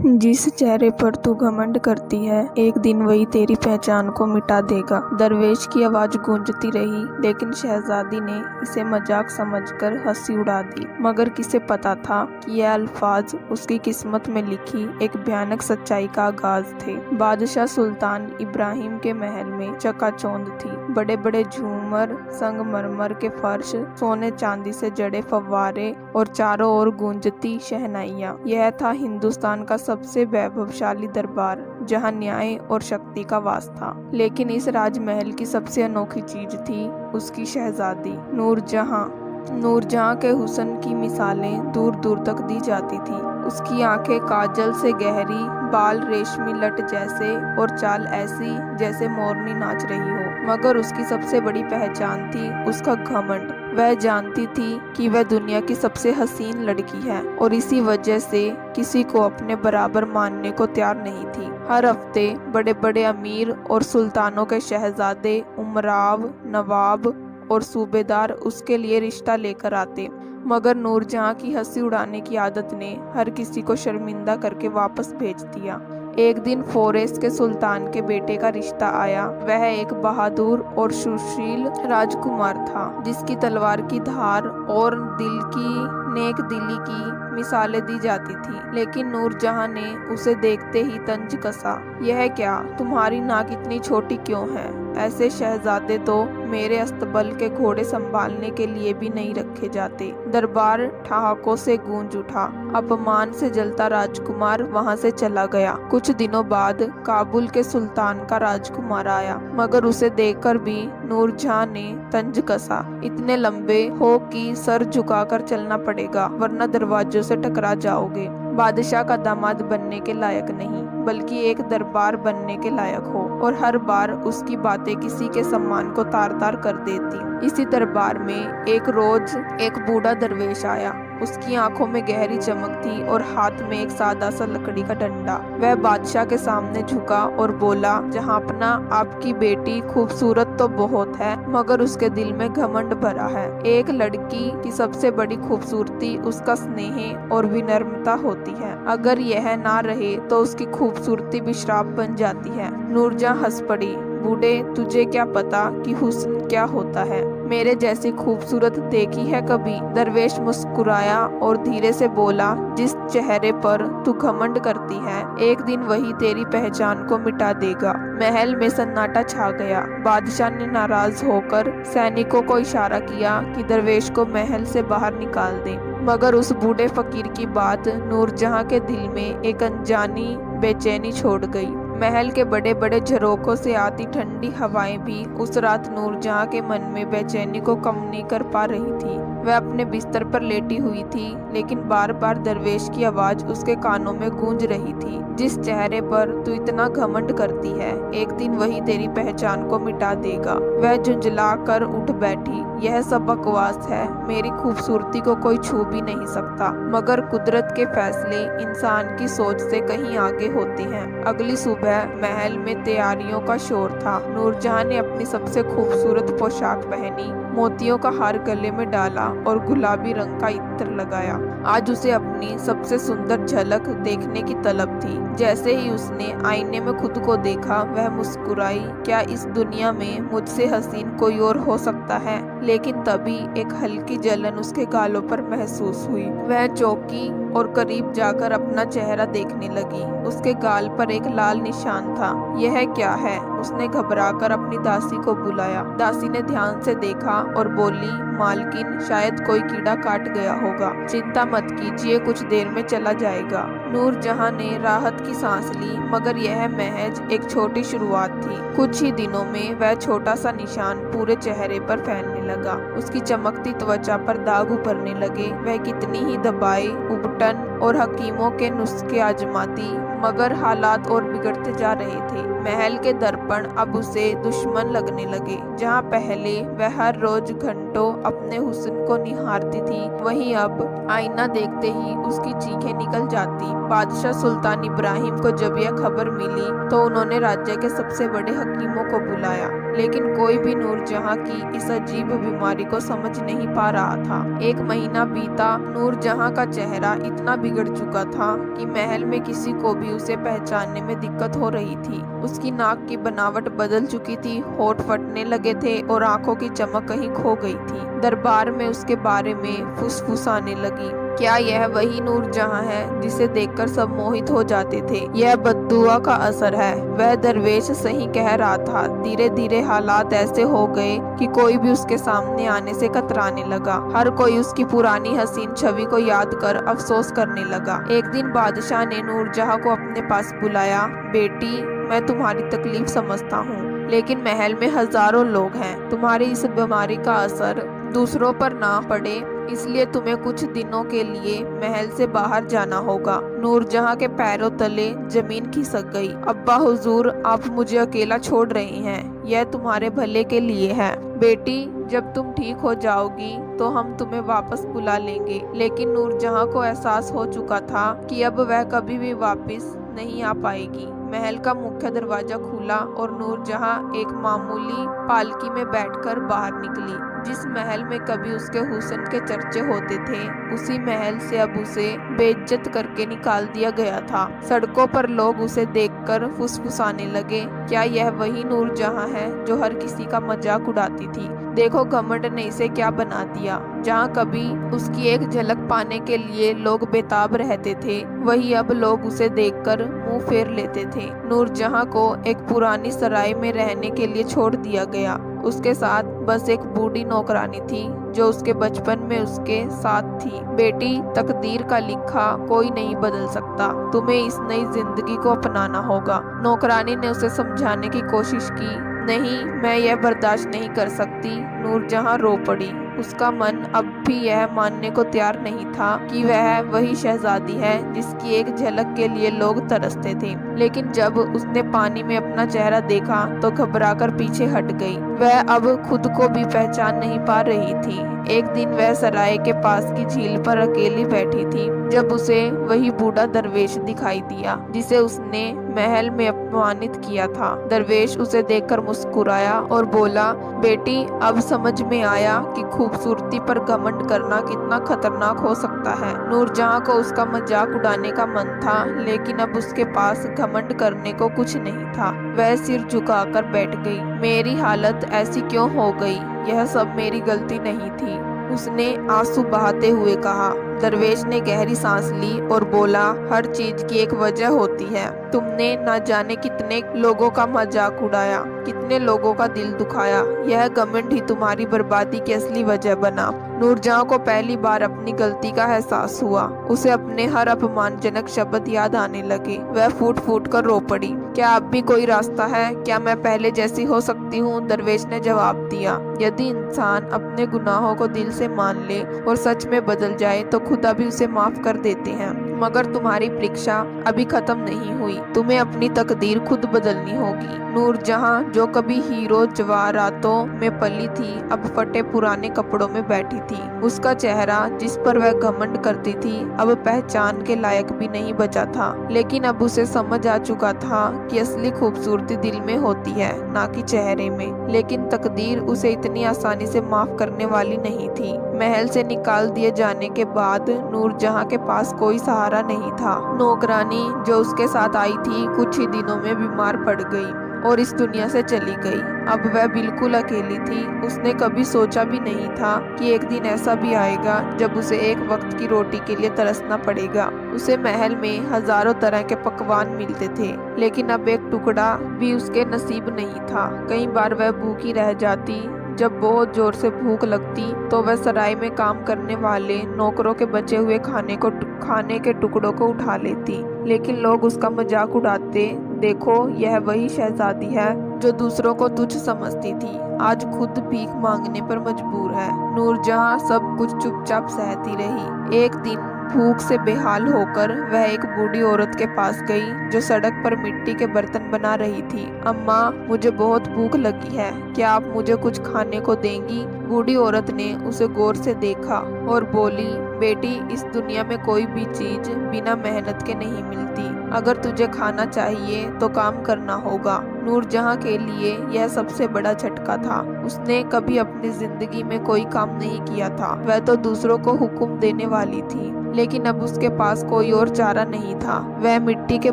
जिस चेहरे पर तू घमंड करती है, एक दिन वही तेरी पहचान को मिटा देगा। दरवेश की आवाज गूंजती रही, लेकिन शहजादी ने इसे मजाक समझकर हंसी उड़ा दी। मगर किसे पता था कि यह अल्फाज उसकी किस्मत में लिखी एक भयानक सच्चाई का आगाज थे। बादशाह सुल्तान इब्राहिम के महल में चकाचौंध थी। बड़े बड़े झूमर, संगमरमर के फर्श, सोने चांदी से जड़े फव्वारे और चारों ओर गूंजती शहनाइयां। यह था हिंदुस्तान का सबसे वैभवशाली दरबार, जहां न्याय और शक्ति का वास था। लेकिन इस राजमहल की सबसे अनोखी चीज थी उसकी शहजादी नूरजहां। नूरजहां के हुस्न की मिसालें दूर दूर तक दी जाती थी। उसकी आंखें काजल से गहरी, बाल रेशमी लट जैसे और चाल ऐसी जैसे मोरनी नाच रही हो। मगर उसकी सबसे बड़ी पहचान थी उसका घमंड। वह जानती थी कि वह दुनिया की सबसे हसीन लड़की है और इसी वजह से किसी को अपने बराबर मानने को तैयार नहीं थी। हर हफ्ते बड़े बड़े अमीर और सुल्तानों के शहजादे, उमराव, नवाब और सूबेदार उसके लिए रिश्ता लेकर आते। मगर नूरजहां की हंसी उड़ाने की आदत ने हर किसी को शर्मिंदा करके वापस भेज दिया। एक दिन फोरेस के सुल्तान के बेटे का रिश्ता आया। वह एक बहादुर और सुशील राजकुमार था, जिसकी तलवार की धार और दिल की नेक दिली की मिसालें दी जाती थी। लेकिन नूरजहां ने उसे देखते ही तंज कसा। यह क्या, तुम्हारी नाक इतनी छोटी क्यों है? ऐसे शहजादे तो मेरे अस्तबल के घोड़े संभालने के लिए भी नहीं रखे जाते। दरबार ठहाकों से गूंज उठा। अपमान से जलता राजकुमार वहां से चला गया। कुछ दिनों बाद काबुल के सुल्तान का राजकुमार आया, मगर उसे देखकर भी नूरजहां ने तंज कसा। इतने लंबे हो कि सर झुकाकर चलना पड़ेगा, वरना दरवाजों से टकरा जाओगे। बादशाह का दामाद बनने के लायक नहीं, बल्कि एक दरबार बनने के लायक हो। और हर बार उसकी बातें किसी के सम्मान को तार तार कर देती। इसी दरबार में एक रोज एक बूढ़ा दरवेश आया। उसकी आंखों में गहरी चमक थी और हाथ में एक सादा सा लकड़ी का डंडा। वह बादशाह के सामने झुका और बोला, जहांपना, आपकी बेटी खूबसूरत तो बहुत है, मगर उसके दिल में घमंड भरा है। एक लड़की की सबसे बड़ी खूबसूरती उसका स्नेह और विनम्रता होती है। अगर यह ना रहे तो उसकी खूबसूरती भी श्राप बन जाती है। नूरजहां हंस पड़ी। बूढ़े, तुझे क्या पता कि हुस्न क्या होता है? मेरे जैसी खूबसूरत देखी है कभी? दरवेश मुस्कुराया और धीरे से बोला, जिस चेहरे पर तू घमंड करती है, एक दिन वही तेरी पहचान को मिटा देगा। महल में सन्नाटा छा गया। बादशाह ने नाराज होकर सैनिकों को इशारा किया कि दरवेश को महल से बाहर निकाल दें। मगर उस बूढ़े फकीर की बात नूरजहां के दिल में एक अनजानी बेचैनी छोड़ गई। महल के बड़े बड़े झरोकों से आती ठंडी हवाएं भी उस रात नूरजहां के मन में बेचैनी को कम नहीं कर पा रही थी। वह अपने बिस्तर पर लेटी हुई थी, लेकिन बार बार दरवेश की आवाज उसके कानों में गूंज रही थी। जिस चेहरे पर तू इतना घमंड करती है, एक दिन वही तेरी पहचान को मिटा देगा। वह झुंझला कर उठ बैठी। यह सब बकवास है। मेरी खूबसूरती को कोई छू भी नहीं सकता। मगर कुदरत के फैसले इंसान की सोच से कहीं आगे होते हैं। अगली सुबह महल में तैयारियों का शोर था। नूरजहां ने अपनी सबसे खूबसूरत पोशाक पहनी, मोतियों का हार गले में डाला और गुलाबी रंग का इत्र लगाया। आज उसे अपनी सबसे सुंदर झलक देखने की तलब थी। जैसे ही उसने आईने में खुद को देखा, वह मुस्कुराई। क्या इस दुनिया में मुझसे हसीन कोई और हो सकता है? लेकिन तभी एक हल्की जलन उसके गालों पर महसूस हुई। वह चौंकी और करीब जाकर अपना चेहरा देखने लगी। उसके गाल पर एक लाल निशान था। यह क्या है? उसने घबराकर अपनी दासी को बुलाया। दासी ने ध्यान से देखा और बोली, मालकिन, शायद कोई कीड़ा काट गया होगा। चिंता मत कीजिए, कुछ देर में चला जाएगा। नूरजहां ने राहत की सांस ली, मगर यह महज एक छोटी शुरुआत थी। कुछ ही दिनों में वह छोटा सा निशान पूरे चेहरे पर फैलने लगा। उसकी चमकती त्वचा पर दाग उभरने लगे। वह कितनी ही दवाएं, उबटन और हकीमों के नुस्खे आजमाती, मगर हालात और बिगड़ते जा रहे थे। महल के दर्पण अब उसे दुश्मन लगने लगे। जहां पहले वह हर रोज घंटों अपने हुस्न को निहारती थी, वहीं अब आईना देखते ही उसकी चीखें निकल जाती। बादशाह सुल्तान इब्राहिम को जब यह खबर मिली तो उन्होंने राज्य के सबसे बड़े हकीमों को बुलाया, लेकिन कोई भी नूरजहां की इस अजीब बीमारी को समझ नहीं पा रहा था। एक महीना बीता। नूरजहां का चेहरा इतना बिगड़ चुका था कि महल में किसी को भी उसे पहचानने में दिक्कत हो रही थी। उसकी नाक की बनावट बदल चुकी थी, होठ फटने लगे थे और आंखों की चमक कहीं खो गई थी। दरबार में उसके बारे में फुसफुसाने लगी। क्या यह वही नूरजहां है जिसे देखकर सब मोहित हो जाते थे? यह बद्दुआ का असर है। वह दरवेश सही कह रहा था। धीरे धीरे हालात ऐसे हो गए कि कोई भी उसके सामने आने से कतराने लगा। हर कोई उसकी पुरानी हसीन छवि को याद कर अफसोस करने लगा। एक दिन बादशाह ने नूरजहां को अपने पास बुलाया। बेटी, मैं तुम्हारी तकलीफ समझता हूँ, लेकिन महल में हजारों लोग हैं। तुम्हारी इस बीमारी का असर दूसरों पर ना पड़े, इसलिए तुम्हें कुछ दिनों के लिए महल से बाहर जाना होगा। नूरजहां के पैरों तले जमीन खिसक गई। अब्बा हुजूर, आप मुझे अकेला छोड़ रहे हैं। यह तुम्हारे भले के लिए है। बेटी, जब तुम ठीक हो जाओगी तो हम तुम्हें वापस बुला लेंगे। लेकिन नूरजहां को एहसास हो चुका था कि अब वह कभी भी वापस नहीं आ पाएगी। महल का मुख्य दरवाजा खुला और नूरजहां एक मामूली पालकी में बैठकर बाहर निकली। जिस महल में कभी उसके हुस्न के चर्चे होते थे, उसी महल से अब उसे बेइज्जत करके निकाल दिया गया था। सड़कों पर लोग उसे देखकर फुसफुसाने लगे। क्या यह वही नूरजहां है जो हर किसी का मजाक उड़ाती थी? देखो, घमंड ने इसे क्या बना दिया। जहाँ कभी उसकी एक झलक पाने के लिए लोग बेताब रहते थे, वही अब लोग उसे देखकर मुंह फेर लेते थे। नूरजहां को एक पुरानी सराय में रहने के लिए छोड़ दिया गया। उसके साथ बस एक बूढ़ी नौकरानी थी जो उसके बचपन में उसके साथ थी। बेटी, तकदीर का लिखा कोई नहीं बदल सकता। तुम्हें इस नई जिंदगी को अपनाना होगा। नौकरानी ने उसे समझाने की कोशिश की। नहीं, मैं यह बर्दाश्त नहीं कर सकती। नूरजहां रो पड़ी। उसका मन अब भी यह मानने को तैयार नहीं था कि वह वही शहजादी है जिसकी एक झलक के लिए लोग तरसते थे। लेकिन जब उसने पानी में अपना चेहरा देखा तो घबराकर पीछे हट गई। वह अब खुद को भी पहचान नहीं पा रही थी। एक दिन वह सराय के पास की झील पर अकेली बैठी थी जब उसे वही बूढ़ा दरवेश दिखाई दिया जिसे उसने महल में अपमानित किया था। दरवेश उसे देखकर मुस्कुराया और बोला, बेटी, अब समझ में आया कि खूबसूरती पर घमंड करना कितना खतरनाक हो सकता है। नूरजहां को उसका मजाक उड़ाने का मन था, लेकिन अब उसके पास घमंड करने को कुछ नहीं था। वह सिर झुकाकर बैठ गई। मेरी हालत ऐसी क्यों हो गई? यह सब मेरी गलती नहीं थी, उसने आंसू बहाते हुए कहा। दरवेश ने गहरी सांस ली और बोला, हर चीज की एक वजह होती है। तुमने न जाने कितने लोगों का मजाक उड़ाया, कितने लोगों का दिल दुखाया। यह घमंड ही तुम्हारी बर्बादी की असली वजह बना। नूरजहां को पहली बार अपनी गलती का एहसास हुआ। उसे अपने हर अपमानजनक शब्द याद आने लगे। वह फूट फूट कर रो पड़ी। क्या अब भी कोई रास्ता है? क्या मैं पहले जैसी हो सकती हूँ? दरवेश ने जवाब दिया, यदि इंसान अपने गुनाहों को दिल से मान ले और सच में बदल जाए तो खुदा भी उसे माफ कर देते हैं। मगर तुम्हारी परीक्षा अभी खत्म नहीं हुई। तुम्हें अपनी तकदीर खुद बदलनी होगी। नूरजहां, जो कभी हीरो जवाहरातों में पली थी, अब फटे पुराने कपड़ों में बैठी थी। उसका चेहरा, जिस पर वह घमंड करती थी, अब पहचान के लायक भी नहीं बचा था। लेकिन अब उसे समझ आ चुका था कि असली खूबसूरती दिल में होती है, ना कि चेहरे में। लेकिन तकदीर उसे इतनी आसानी से माफ करने वाली नहीं थी। महल से निकाल दिए जाने के बाद नूरजहां के पास कोई सहारा नहीं था। नौकरानी जो उसके साथ आई थी, कुछ ही दिनों में बीमार पड़ गई और इस दुनिया से चली गई। अब वह बिल्कुल अकेली थी। उसने कभी सोचा भी नहीं था कि एक दिन ऐसा भी आएगा जब उसे एक वक्त की रोटी के लिए तरसना पड़ेगा। उसे महल में हजारों तरह के पकवान मिलते थे, लेकिन अब एक टुकड़ा भी उसके नसीब नहीं था। कई बार वह भूखी रह जाती। जब बहुत जोर से भूख लगती तो वह सराय में काम करने वाले नौकरों के बचे हुए खाने के टुकड़ों को उठा लेती। लेकिन लोग उसका मजाक उड़ाते। देखो, यह वही शहजादी है जो दूसरों को तुच्छ समझती थी, आज खुद भीख मांगने पर मजबूर है। नूरजहां सब कुछ चुपचाप सहती रही। एक दिन भूख से बेहाल होकर वह एक बूढ़ी औरत के पास गई जो सड़क पर मिट्टी के बर्तन बना रही थी। अम्मा, मुझे बहुत भूख लगी है, क्या आप मुझे कुछ खाने को देंगी? बूढ़ी औरत ने उसे गौर से देखा और बोली, बेटी, इस दुनिया में कोई भी चीज बिना मेहनत के नहीं मिलती। अगर तुझे खाना चाहिए तो काम करना होगा। नूरजहां के लिए यह सबसे बड़ा झटका था। उसने कभी अपनी जिंदगी में कोई काम नहीं किया था। वह तो दूसरों को हुक्म देने वाली थी, लेकिन अब उसके पास कोई और चारा नहीं था। वह मिट्टी के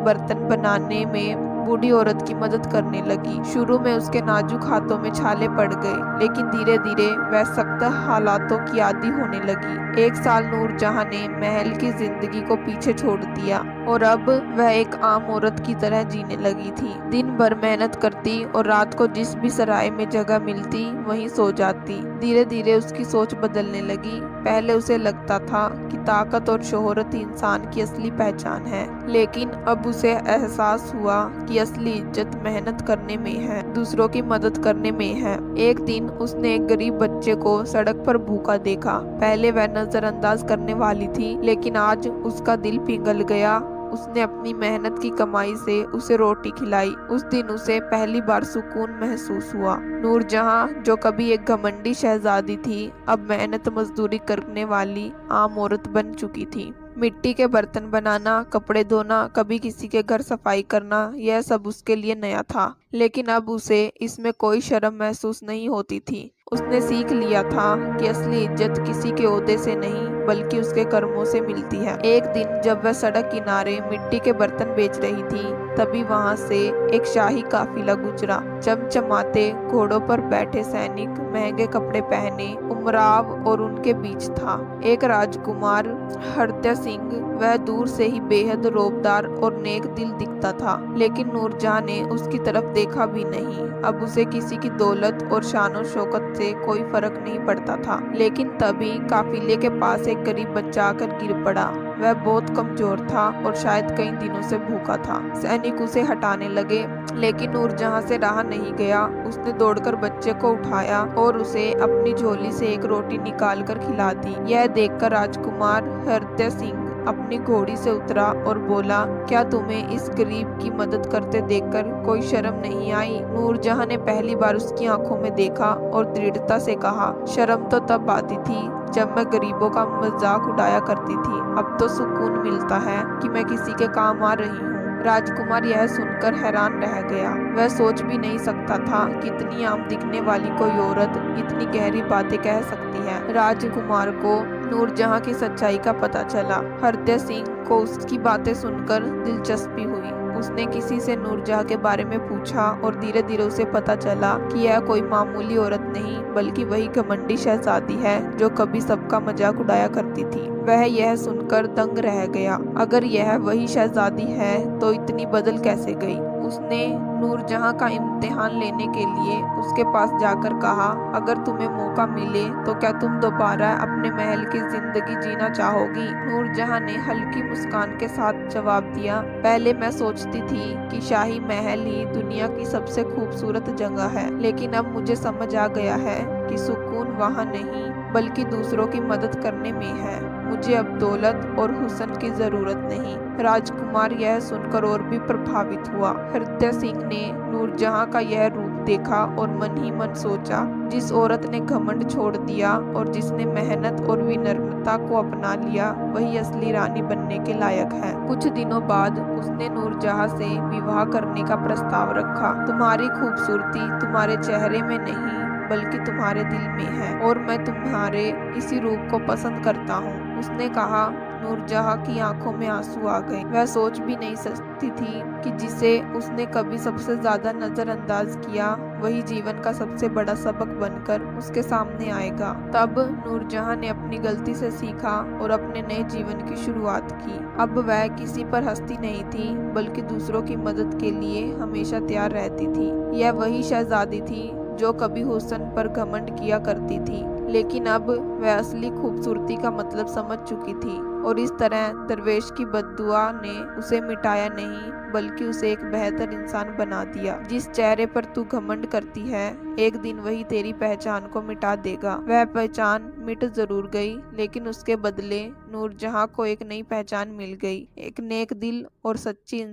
बर्तन बनाने में बूढ़ी औरत की मदद करने लगी। शुरू में उसके नाजुक हाथों में छाले पड़ गए, लेकिन धीरे धीरे वह सख्त हालातों की आदी होने लगी। एक साल नूरजहां ने महल की जिंदगी को पीछे छोड़ दिया और अब वह एक आम औरत की तरह जीने लगी थी। दिन भर मेहनत करती और रात को जिस भी सराय में जगह मिलती वहीं सो जाती। धीरे धीरे उसकी सोच बदलने लगी। पहले उसे लगता था कि ताकत और शोहरत इंसान की असली पहचान है, लेकिन अब उसे एहसास हुआ कि असली इज्जत मेहनत करने में है, दूसरों की मदद करने में है। एक दिन उसने एक गरीब बच्चे को सड़क पर भूखा देखा। पहले वह नजरअंदाज करने वाली थी, लेकिन आज उसका दिल पिघल गया। उसने अपनी मेहनत की कमाई से उसे रोटी खिलाई। उस दिन उसे पहली बार सुकून महसूस हुआ। नूरजहां, जो कभी एक घमंडी शहजादी थी, अब मेहनत मजदूरी करने वाली आम औरत बन चुकी थी। मिट्टी के बर्तन बनाना, कपड़े धोना, कभी किसी के घर सफाई करना, यह सब उसके लिए नया था, लेकिन अब उसे इसमें कोई शर्म महसूस नहीं होती थी। उसने सीख लिया था कि असली इज्जत किसी के ओहदे से नहीं बल्कि उसके कर्मों से मिलती है। एक दिन जब वह सड़क किनारे मिट्टी के बर्तन बेच रही थी, तभी वहां से एक शाही काफिला गुजरा। चमचमाते घोड़ों पर बैठे सैनिक, महंगे कपड़े पहने उमराव और उनके बीच था एक राजकुमार, हरदय सिंह। वह दूर से ही बेहद रौबदार और नेक दिल दिखता था, लेकिन नूरजहां ने उसकी तरफ देखा भी नहीं। अब उसे किसी की दौलत और शानो शौकत से कोई फर्क नहीं पड़ता था। लेकिन तभी काफिले के पास एक गरीब बच्चा आकर गिर पड़ा। वह बहुत कमजोर था और शायद कई दिनों से भूखा था। सैनिक उसे हटाने लगे, लेकिन नूरजहां से रहा नहीं गया। उसने दौड़कर बच्चे को उठाया और उसे अपनी झोली से एक रोटी निकालकर खिला दी। यह देखकर राजकुमार हरदय सिंह अपनी घोड़ी से उतरा और बोला, क्या तुम्हें इस गरीब की मदद करते देखकर कोई शर्म नहीं आई? नूरजहां ने पहली बार उसकी आंखों में देखा और दृढ़ता से कहा, शर्म तो तब आती थी जब मैं गरीबों का मजाक उड़ाया करती थी। अब तो सुकून मिलता है कि मैं किसी के काम आ रही हूँ। राजकुमार यह सुनकर हैरान रह गया। वह सोच भी नहीं सकता था कि इतनी आम दिखने वाली कोई औरत इतनी गहरी बातें कह सकती है। राजकुमार को नूरजहां की सच्चाई का पता चला। हरदय सिंह को उसकी बातें सुनकर दिलचस्पी हुई। उसने किसी से नूरजहां के बारे में पूछा और धीरे धीरे उसे पता चला कि यह कोई मामूली औरत नहीं बल्कि वही घमंडी शहजादी है जो कभी सबका मजाक उड़ाया करती थी। वह यह सुनकर दंग रह गया। अगर यह वही शहजादी है तो इतनी बदल कैसे गई? उसने नूरजहां का इम्तिहान लेने के लिए उसके पास जाकर कहा, अगर तुम्हें मौका मिले तो क्या तुम दोबारा अपने महल की जिंदगी जीना चाहोगी? नूरजहां ने हल्की मुस्कान के साथ जवाब दिया, पहले मैं सोचती थी कि शाही महल ही दुनिया की सबसे खूबसूरत जगह है, लेकिन अब मुझे समझ आ गया है कि सुकून वहाँ नहीं बल्कि दूसरों की मदद करने में है। मुझे अब दौलत और हुस्न की जरूरत नहीं। राजकुमार यह सुनकर और भी प्रभावित हुआ। हरदय सिंह ने नूरजहां का यह रूप देखा और मन ही मन सोचा, जिस औरत ने घमंड छोड़ दिया और जिसने मेहनत और विनम्रता को अपना लिया, वही असली रानी बनने के लायक है। कुछ दिनों बाद उसने नूरजहां से विवाह करने का प्रस्ताव रखा। तुम्हारी खूबसूरती तुम्हारे चेहरे में नहीं बल्कि तुम्हारे दिल में है और मैं तुम्हारे इसी रूप को पसंद करता हूँ। उसने कहा। नूरजहां की आंखों में आंसू आ गए। वह सोच भी नहीं सकती थी कि जिसे उसने कभी सबसे ज्यादा नजरअंदाज किया वही जीवन का सबसे बड़ा सबक बनकर उसके सामने आएगा। तब नूरजहां ने अपनी गलती से सीखा और अपने नए जीवन की शुरुआत की। अब वह किसी पर हंसती नहीं थी बल्कि दूसरों की मदद के लिए हमेशा तैयार रहती थी। यह वही शहजादी थी जो कभी हुस्न पर घमंड किया करती थी, लेकिन अब वह असली खूबसूरती का मतलब समझ चुकी थी। और इस तरह दरवेश की बद्दुआ ने उसे मिटाया नहीं बल्कि उसे एक बेहतर इंसान बना दिया। जिस चेहरे पर तू घमंड करती है, एक दिन वही तेरी पहचान को मिटा देगा। वह पहचान मिट जरूर गई, लेकिन उसके बदले नूरजहां को एक नई पहचान मिल गई, एक नेक दिल और सच्ची